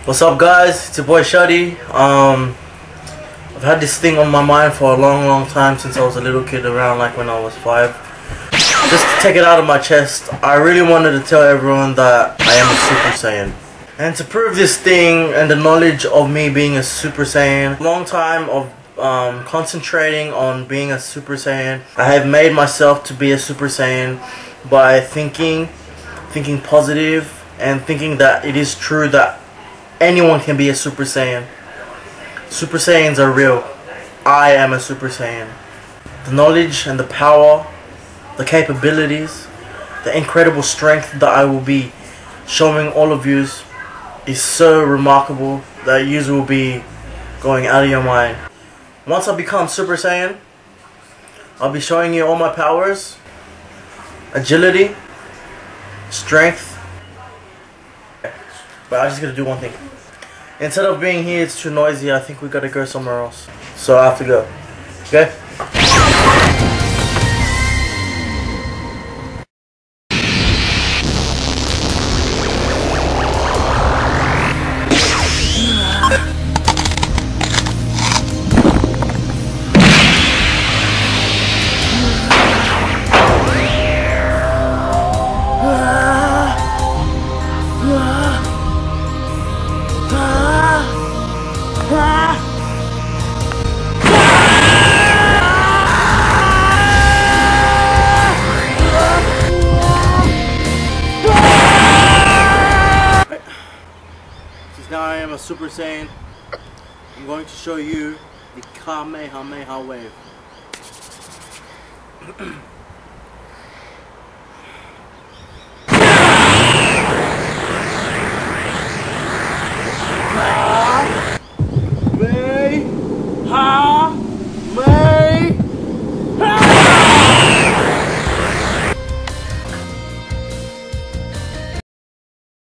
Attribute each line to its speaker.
Speaker 1: What's up, guys? It's your boy Shutty. I've had this thing on my mind for a long time since I was a little kid, around like when I was 5. Just to take it out of my chest, I really wanted to tell everyone that I am a Super Saiyan. And to prove this thing and the knowledge of me being a Super Saiyan, long time of concentrating on being a Super Saiyan, I have made myself to be a Super Saiyan by thinking positive and thinking that it is true that anyone can be a Super Saiyan. Super Saiyans are real. I am a Super Saiyan. The knowledge and the power, the capabilities, the incredible strength that I will be showing all of you is so remarkable that you will be going out of your mind. Once I become Super Saiyan, I'll be showing you all my powers, agility, strength. But I just gotta do one thing. Instead of being here, it's too noisy. I think we gotta go somewhere else. So I have to go. Okay? Now I am a Super Saiyan. I'm going to show you the Kamehameha wave.